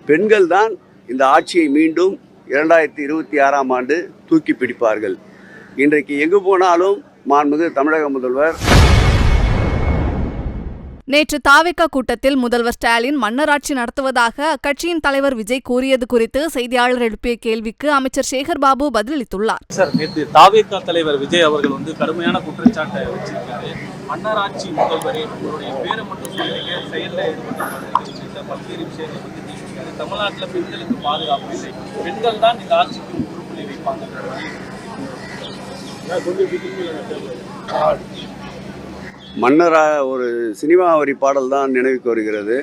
பெண்கள் தான் இந்த ஆட்சியை மீண்டும் 2026ஆம் ஆண்டு தூக்கி பிடிப்பார்கள். இன்றைக்கு எங்கு போனாலும் மாண்புமிகு தமிழக முதல்வர் நேற்று தாவேகா கூட்டத்தில் முதல்வர் ஸ்டாலின் மன்னராட்சி நடத்துவதாக அக்கட்சியின் தலைவர் விஜய் கூறியது குறித்து செய்தியாளர் எழுப்பிய கேள்விக்கு அமைச்சர் சேகர் பாபு பதிலளித்துள்ளார். சார், நேற்று தாவேகா தலைவர் விஜய் அவர்கள் கடுமையான குற்றச்சாட்டை வச்சிருக்காரு. மன்னராட்சி முதல்வரே உங்களுடைய பேரை மட்டும் சொல்றீங்க, செயலில் ஈடுபட்ட பல்வேறு விஷயங்களை பற்றி பேசியிருக்காரு. தமிழ்நாட்டில் பெண்களுக்கு பாதுகாப்பு இல்லை, பெண்கள் தான் இந்த ஆட்சிக்கு முற்றுப்புள்ளி வைப்பாங்க. ஒரு சினிமா வரி பாடல் தான் நினைவுக்கு வருகிறது.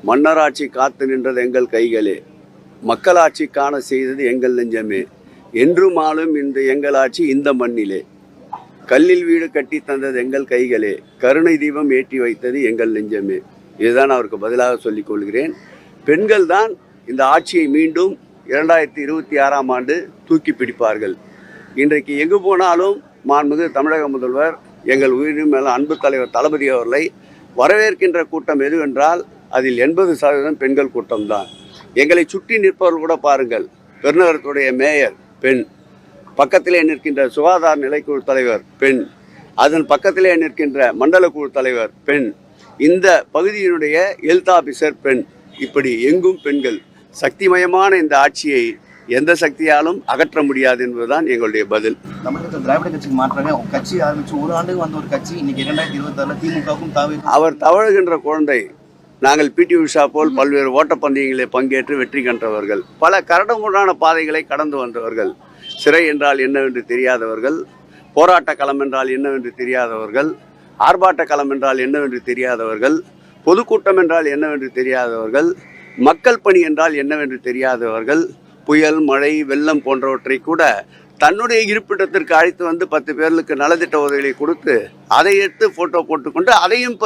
மன்னராட்சி காத்து நின்றது எங்கள் கைகளே, மக்களாட்சி காண செய்தது எங்கள் நெஞ்சமே, என்றும் ஆளும் இந்த எங்கள் ஆட்சி இந்த மண்ணிலே, கல்லில் வீடு கட்டி தந்தது எங்கள் கைகளே, கருணை தீபம் ஏற்றி வைத்தது எங்கள் நெஞ்சமே. இதுதான் அவருக்கு பதிலாக சொல்லிக் கொள்கிறேன். பெண்கள் தான் இந்த ஆட்சியை மீண்டும் 2026ஆம் ஆண்டு தூக்கி பிடிப்பார்கள். இன்றைக்கு எங்கு போனாலும் மாண்புமிகு தமிழக முதல்வர் எங்கள் உயிரினும் மேல அன்பு தலைவர் தளபதி அவர்களை வரவேற்கின்ற கூட்டம் எதுவென்றால் அதில் 80% பெண்கள் கூட்டம்தான். எங்களை சுற்றி நிற்பவர்கள் கூட பாருங்கள். பெருநகரத்துடைய மேயர் பெண், பக்கத்திலே நிற்கின்ற சுகாதார நிலைக்குழு தலைவர் பெண், அதன் பக்கத்திலே நிற்கின்ற மண்டல குழு தலைவர் பெண், இந்த பகுதியினுடைய ஹெல்த் ஆபீசர் பெண், இப்படி எங்கும் பெண்கள். சக்திமயமான இந்த ஆட்சியை எந்த சக்தியாலும் அகற்ற முடியாது என்பதுதான் எங்களுடைய பதில். தமிழகத்தில் திராவிட கட்சிக்கு மாற்றாக கட்சி ஆரம்பிச்சு ஒரு ஆண்டுக்கு வந்த ஒரு கட்சி இன்னைக்கு 2026 திமுகவுக்கும் அவர் தவழுகின்ற குழந்தை. நாங்கள் பிடி உஷா போல் பல்வேறு ஓட்டப்பந்தயங்களில் பங்கேற்று வெற்றி கண்டவர்கள், பல கரடுமுரடான பாதைகளை கடந்து வந்தவர்கள், சிறை என்றால் என்னவென்று தெரியாதவர்கள், போராட்ட களம் என்றால் என்னவென்று தெரியாதவர்கள், ஆர்ப்பாட்ட களம் என்றால் என்னவென்று தெரியாதவர்கள், பொதுக்கூட்டம் என்றால் என்னவென்று தெரியாதவர்கள், மக்கள் பணி என்றால் என்னவென்று தெரியாதவர்கள், புயல் மழை வெள்ளம் போன்றவற்றை கூட தன்னுடைய இருப்பிடத்திற்கு அழைத்து வந்து 10 பேர்களுக்கு நலத்திட்ட உதவிகளை கொடுத்து அதை எடுத்து போட்டோ போட்டுக்கொண்டு அதையும்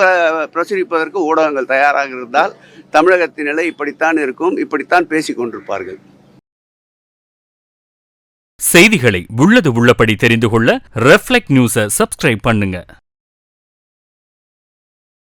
பிரசுரிப்பதற்கு ஊடகங்கள் தயாராக இருந்தால் தமிழகத்தின் நிலை இப்படித்தான் இருக்கும், இப்படித்தான் பேசிக் கொண்டிருப்பார்கள். செய்திகளை உள்ளது உள்ளபடி தெரிந்து கொள்ள ரெஃப்ளெக்ட் நியூஸை சப்ஸ்கிரைப் பண்ணுங்க.